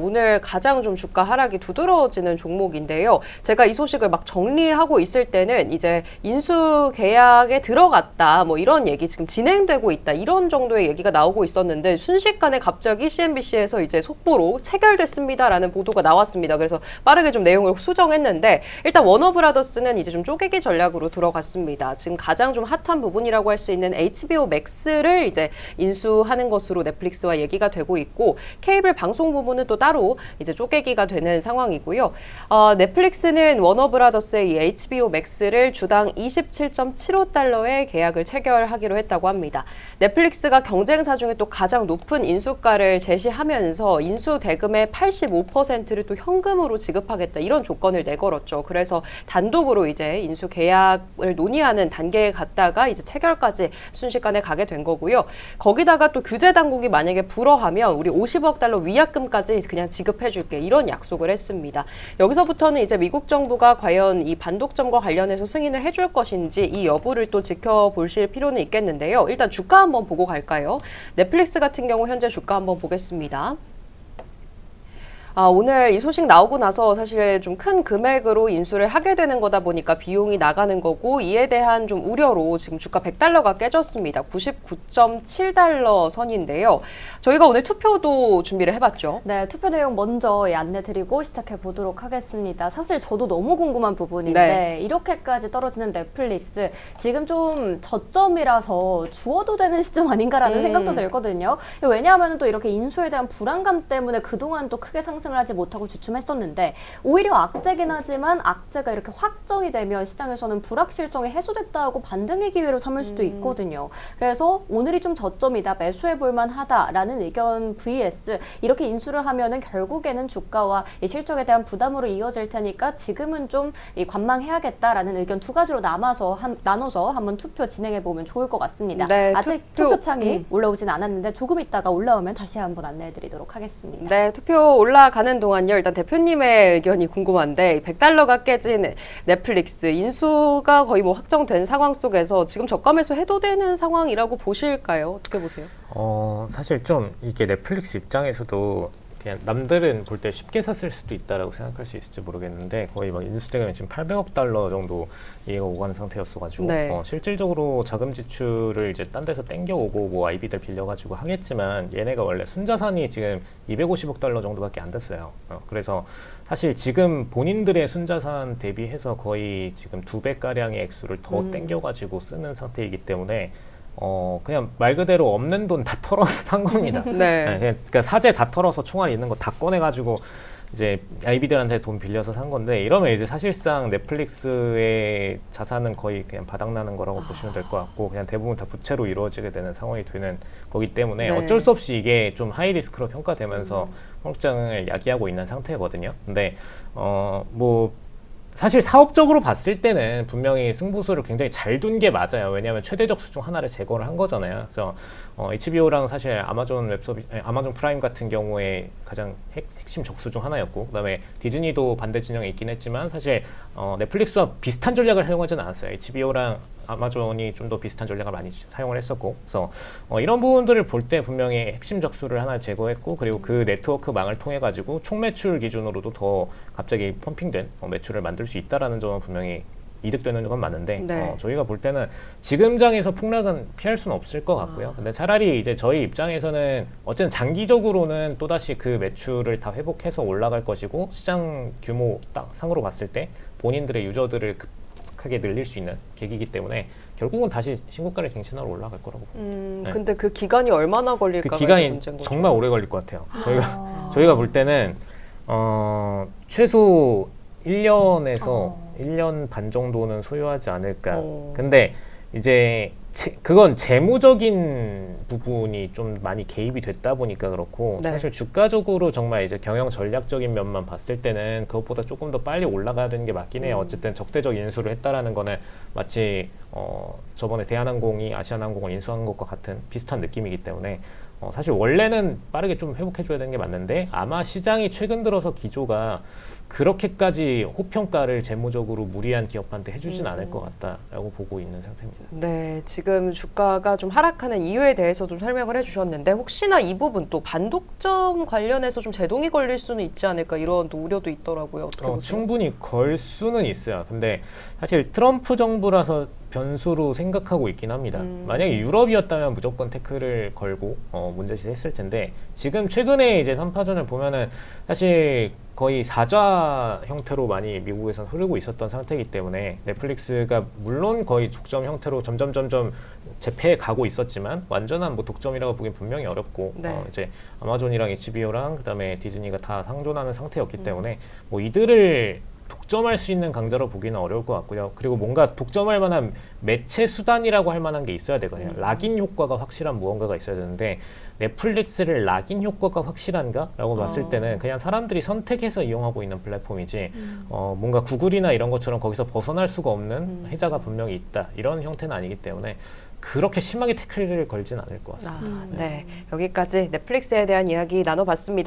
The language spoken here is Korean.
오늘 가장 좀 주가 하락이 두드러지는 종목인데요. 제가 이 소식을 막 정리하고 있을 때는 이제 인수 계약에 들어갔다, 뭐 이런 얘기 지금 진행되고 있다, 이런 정도의 얘기가 나오고 있었는데 순식간에 갑자기 CNBC에서 이제 속보로 체결됐습니다라는 보도가 나왔습니다. 그래서 빠르게 좀 내용을 수정했는데 일단 워너브라더스는 이제 좀 쪼개기 전략으로 들어갔습니다. 지금 가장 좀 핫한 부분이라고 할 수 있는 HBO 맥스를 이제 인수하는 것으로 넷플릭스와 얘기가 되고 있고 케이블 방송 부분은 또 따로 이제 쪼개기가 되는 상황이고요. 넷플릭스는 워너브라더스의 이 HBO 맥스를 주당 27.75달러의 계약을 체결하기로 했다고 합니다. 넷플릭스가 경쟁사 중에 또 가장 높은 인수가를 제시하면서 인수 대금의 85%를 또 현금으로 지급하겠다, 이런 조건을 내걸었죠. 그래서 단독으로 이제 인수 계약을 논의하는 단계에 갔다가 이제 체결까지 순식간에 가게 된 거고요. 거기다가 또 규제 당국이 만약에 불허하면 우리 50억 달러 위약금까지 그냥 지급해줄게, 이런 약속을 했습니다. 여기서부터는 이제 미국 정부가 과연 이 반독점과 관련해서 승인을 해줄 것인지 이 여부를 또 지켜보실 필요는 있겠는데요. 일단 주가 한번 보고 갈까요? 넷플릭스 같은 경우 현재 주가 한번 보겠습니다. 오늘 이 소식 나오고 나서 사실 좀 큰 금액으로 인수를 하게 되는 거다 보니까 비용이 나가는 거고, 이에 대한 좀 우려로 지금 주가 100달러가 깨졌습니다. 99.7달러 선인데요. 저희가 오늘 투표도 준비를 해봤죠. 네, 투표 내용 먼저 안내드리고 시작해 보도록 하겠습니다. 사실 저도 너무 궁금한 부분인데 네. 이렇게까지 떨어지는 넷플릭스, 지금 좀 저점이라서 주어도 되는 시점 아닌가라는 생각도 들거든요. 왜냐하면 또 이렇게 인수에 대한 불안감 때문에 그동안 또 크게 상승을 하지 못하고 주춤했었는데, 오히려 악재긴 하지만 악재가 이렇게 확정이 되면 시장에서는 불확실성이 해소됐다고 반등의 기회로 삼을 수도 있거든요. 그래서 오늘이 좀 저점이다, 매수해 볼만 하다라는 의견 vs 이렇게 인수를 하면은 결국에는 주가와 이 실적에 대한 부담으로 이어질 테니까 지금은 좀 관망해야겠다라는 의견 두 가지로 나눠서 한번 투표 진행해 보면 좋을 것 같습니다. 네, 아직 투표창이 올라오진 않았는데 조금 있다가 올라오면 다시 한번 안내해 드리도록 하겠습니다. 네, 투표 올라가는 동안요. 일단 대표님의 의견이 궁금한데, 100달러가 깨진 넷플릭스 인수가 거의 뭐 확정된 상황 속에서 지금 저가 매수 해도 되는 상황이라고 보실까요? 어떻게 보세요? 사실 좀 이게 넷플릭스 입장에서도 그냥 남들은 볼 때 쉽게 샀을 수도 있다라고 생각할 수 있을지 모르겠는데, 거의 막 인수대금이 지금 800억 달러 정도 이해가 오가는 상태였어가지고 네. 실질적으로 자금 지출을 이제 딴 데서 땡겨오고 뭐 IB들 빌려가지고 하겠지만, 얘네가 원래 순자산이 지금 250억 달러 정도밖에 안 됐어요. 그래서 사실 지금 본인들의 순자산 대비해서 거의 지금 2배가량의 액수를 더 땡겨가지고 쓰는 상태이기 때문에 그냥 말 그대로 없는 돈 다 털어서 산 겁니다. 네. 그러니까 사재 다 털어서 총알 있는 거 다 꺼내가지고 이제 IB들한테 돈 빌려서 산 건데, 이러면 이제 사실상 넷플릭스의 자산은 거의 그냥 바닥나는 거라고 보시면 될 것 같고, 그냥 대부분 다 부채로 이루어지게 되는 상황이 되는 거기 때문에 네. 어쩔 수 없이 이게 좀 하이리스크로 평가되면서 평가장을 야기하고 있는 상태거든요. 근데 뭐 사실 사업적으로 봤을 때는 분명히 승부수를 굉장히 잘 둔 게 맞아요. 왜냐하면 최대 적수 중 하나를 제거를 한 거잖아요. 그래서 HBO랑 사실 아마존 아마존 프라임 같은 경우에 가장 핵심 적수 중 하나였고, 그다음에 디즈니도 반대 진영에 있긴 했지만 사실 넷플릭스와 비슷한 전략을 사용하지는 않았어요. HBO랑 아마존이 좀 더 비슷한 전략을 많이 사용을 했었고, 그래서 이런 부분들을 볼 때 분명히 핵심 적수를 하나 제거했고, 그리고 그 네트워크망을 통해 가지고 총 매출 기준으로도 더 갑자기 펌핑된 매출을 만들 수 있다라는 점은 분명히 이득되는 건 맞는데, 네. 저희가 볼 때는 지금 장에서 폭락은 피할 수는 없을 것 같고요. 근데 차라리 이제 저희 입장에서는 어쨌든 장기적으로는 또다시 그 매출을 다 회복해서 올라갈 것이고, 시장 규모 딱 상으로 봤을 때 본인들의 유저들을 급하게 늘릴 수 있는 계기이기 때문에 결국은 다시 신고가를 갱신하러 올라갈 거라고 봅니다. 근데 그 기간이 얼마나 걸릴까가 그 기간이 문제인 거죠. 정말 오래 걸릴 것 같아요. 저희가 볼 때는 최소 1년에서 1년 반 정도는 소요하지 않을까. 근데 이제 그건 재무적인 부분이 좀 많이 개입이 됐다 보니까 그렇고, 네. 사실 주가적으로 정말 이제 경영 전략적인 면만 봤을 때는 그것보다 조금 더 빨리 올라가야 되는 게 맞긴 해요. 어쨌든 적대적 인수를 했다라는 거는 마치 저번에 대한항공이 아시아나항공을 인수한 것과 같은 비슷한 느낌이기 때문에 사실 원래는 빠르게 좀 회복해줘야 되는 게 맞는데 아마 시장이 최근 들어서 기조가 그렇게까지 호평가를 재무적으로 무리한 기업한테 해주진 않을 것 같다라고 보고 있는 상태입니다. 네, 지금 주가가 좀 하락하는 이유에 대해서 좀 설명을 해주셨는데 혹시나 이 부분 또 반독점 관련해서 좀 제동이 걸릴 수는 있지 않을까 이런 또 우려도 있더라고요. 어떻게 보세요? 충분히 걸 수는 있어요. 근데 사실 트럼프 정부라서 변수로 생각하고 있긴 합니다. 만약에 유럽이었다면 무조건 태클을 걸고 문제시 했을 텐데 지금 최근에 이제 3파전을 보면은 사실 거의 사좌 형태로 많이 미국에서 흐르고 있었던 상태이기 때문에 넷플릭스가 물론 거의 독점 형태로 점점 재패해 가고 있었지만 완전한 뭐 독점이라고 보기엔 분명히 어렵고 네. 이제 아마존이랑 HBO랑 그다음에 디즈니가 다 상존하는 상태였기 때문에 뭐 이들을 독점할 수 있는 강자로 보기는 어려울 것 같고요. 그리고 뭔가 독점할 만한 매체 수단이라고 할 만한 게 있어야 되거든요. 락인 효과가 확실한 무언가가 있어야 되는데 넷플릭스를 락인 효과가 확실한가? 라고 봤을 때는 그냥 사람들이 선택해서 이용하고 있는 플랫폼이지 뭔가 구글이나 이런 것처럼 거기서 벗어날 수가 없는 혜자가 분명히 있다. 이런 형태는 아니기 때문에 그렇게 심하게 태클을 걸진 않을 것 같습니다. 네, 여기까지 넷플릭스에 대한 이야기 나눠봤습니다.